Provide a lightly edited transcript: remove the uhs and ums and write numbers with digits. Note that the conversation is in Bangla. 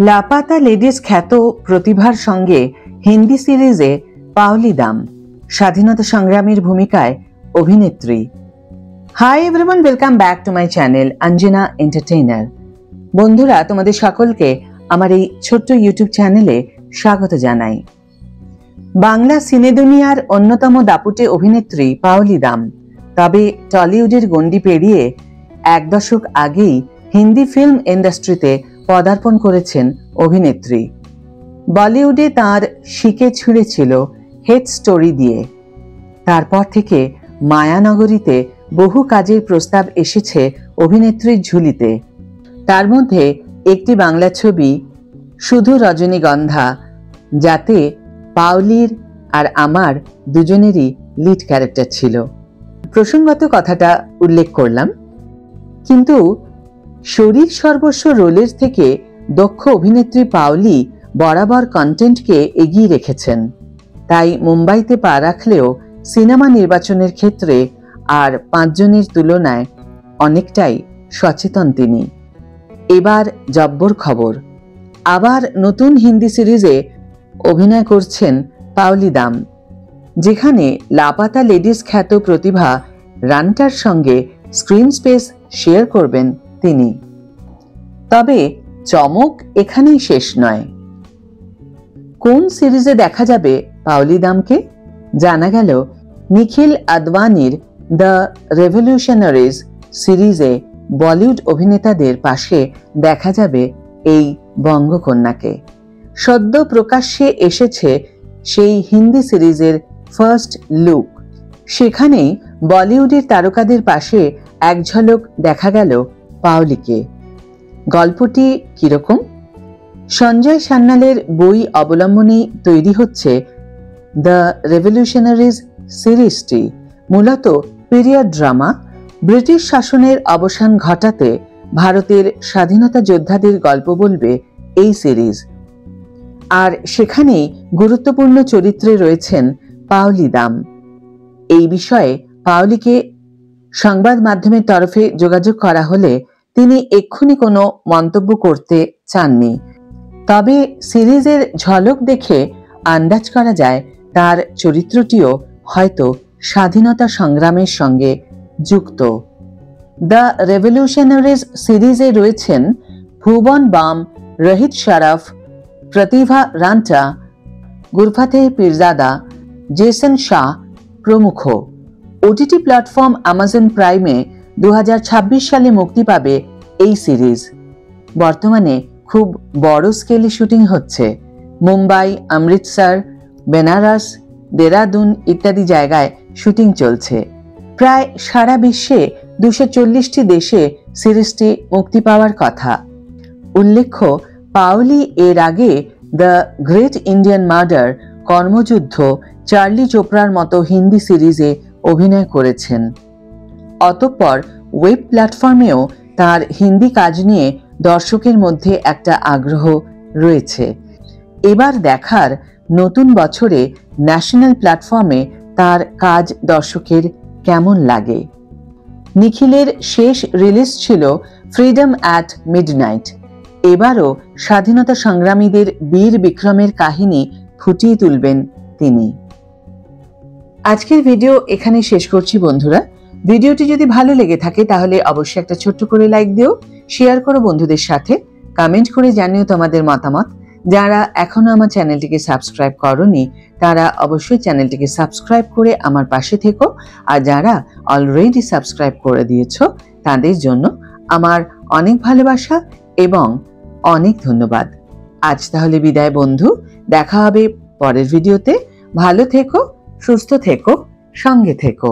লাপাতা লেডিজ খ্যাত প্রতিভার সঙ্গে হিন্দি সিরিজে পাওলি দাম স্বাধীনতা সংগ্রামীর ভূমিকায় অভিনেত্রী। Hi everyone, welcome back to my channel Anjana entertainer. বন্ধুরা, তোমাদের সকলকে আমার এই ছোট্ট ইউটিউব চ্যানেলে স্বাগত জানাই। বাংলা সিনে দুনিয়ার অন্যতম দাপুটে অভিনেত্রী পাওলি দাম তবে টলিউডের গণ্ডি পেরিয়ে এক দশক আগেই হিন্দি ফিল্ম ইন্ডাস্ট্রিতে পদার্পণ করেছেন অভিনেত্রী। বলিউডে তাঁর শিকে ছুঁড়েছিল হেড স্টোরি দিয়ে। তারপর থেকে মায়ানগরীতে বহু কাজের প্রস্তাব এসেছে অভিনেত্রীর ঝুলিতে। তার মধ্যে একটি বাংলা ছবি শুধু রজনীগন্ধা, যাতে পাওলির আর আমার দুজনেরই লিড ক্যারেক্টার ছিল। প্রসঙ্গত কথাটা উল্লেখ করলাম, কিন্তু শরীর সর্বস্ব রোলের থেকে দক্ষ অভিনেত্রী পাওলি বরাবর কন্টেন্টকে এগিয়ে রেখেছেন। তাই মুম্বাইতে পা রাখলেও সিনেমা নির্বাচনের ক্ষেত্রে আর পাঁচজনের তুলনায় অনেকটাই সচেতন তিনি। এবার জব্বর খবর, আবার নতুন হিন্দি সিরিজে অভিনয় করছেন পাওলি দাম, যেখানে লাপাতা লেডিজ খ্যাত প্রতিভা রান্টার সঙ্গে স্ক্রিন স্পেস শেয়ার করবেন তিনি। তবে চমক এখানেই শেষ নয়। কোন সিরিজে দেখা যাবে পাওলি দামকে? জানা গেল নিখিল আদবানির দ্য রেভলিউশনারিজ সিরিজে বলিউড অভিনেতাদের পাশে দেখা যাবে এই বঙ্গকন্যাকে। সদ্য প্রকাশ্যে এসেছে সেই হিন্দি সিরিজের ফার্স্ট লুক। সেখানেই বলিউডের তারকাদের পাশে এক ঝলক দেখা গেল পাওলিকে। গল্পটি কিরকম? সঞ্জয় সান্যালের বই অবলম্বনেই তৈরি হচ্ছে দ্য রেভলিউশনারিজ সিরিজটি। মূলত পিরিয়ড ড্রামা। ব্রিটিশ শাসনের অবসান ঘটাতে ভারতের স্বাধীনতা যোদ্ধাদের গল্প বলবে এই সিরিজ। আর সেখানেই গুরুত্বপূর্ণ চরিত্রে রয়েছেন পাওলি দাম। এই বিষয়ে পাওলিকে সংবাদ মাধ্যমের তরফে যোগাযোগ করা হলে তিনি এক্ষুনি কোনো মন্তব্য করতে চাননি। তবে সিরিজের ঝলক দেখে আন্দাজ করা যায় তার চরিত্রটিও হয়তো স্বাধীনতা সংগ্রামের সঙ্গে যুক্ত। দ্য রেভলিউশনারিজ সিরিজে রয়েছেন ভুবন বাম, রোহিত শরফ, প্রতিভা রান্টা, গুরফাতে পীরজাদা, জেসন শাহ প্রমুখ। ওটিটি প্ল্যাটফর্ম অ্যামাজন প্রাইমে 2026 সালে মুক্তি পাবে এই সিরিজ। বর্তমানে খুব বড় স্কেলে শুটিং হচ্ছে। মুম্বাই, অমৃতসর, বেনারস, দেরাদুন ইত্যাদি জায়গায় শুটিং চলছে। প্রায় সারা বিশ্বে 240টি দেশে সিরিজটি মুক্তি পাওয়ার কথা। উল্লেখ্য, পাওলি এর আগে the great Indian murder, Karmayuddha, Charlie চোপড়ার মতো হিন্দি সিরিজে অভিনয় করেছেন। অতঃপর ওয়েব প্ল্যাটফর্মেও তার হিন্দি কাজ নিয়ে দর্শকের মধ্যে একটা আগ্রহ রয়েছে। এবার দেখার নতুন বছরে ন্যাশনাল প্ল্যাটফর্মে তার কাজ দর্শকের কেমন লাগে। নিখিলের শেষ রিলিজ ছিল ফ্রিডম অ্যাট মিডনাইট। এবারও স্বাধীনতা সংগ্রামীদের বীর বিক্রমের কাহিনী ফুটিয়ে তুলবেন তিনি। আজকের ভিডিও এখানে শেষ করছি বন্ধুরা। ভিডিওটি যদি ভালো লেগে থাকে তাহলে অবশ্যই একটা ছোট্ট করে লাইক দিও, শেয়ার করো বন্ধুদের সাথে, কমেন্ট করে জানিও তোমাদের মতামত। যারা এখনো আমার চ্যানেলটিকে সাবস্ক্রাইব করোনি তারা অবশ্যই চ্যানেলটিকে সাবস্ক্রাইব করে আমার পাশে থেকো। আর যারা অলরেডি সাবস্ক্রাইব করে দিয়েছো তাদের জন্য আমার অনেক ভালোবাসা এবং অনেক ধন্যবাদ। আজ তাহলে বিদায় বন্ধু, দেখা হবে পরের ভিডিওতে। ভালো থেকো, সুস্থ থেকো, সঙ্গে থেকো।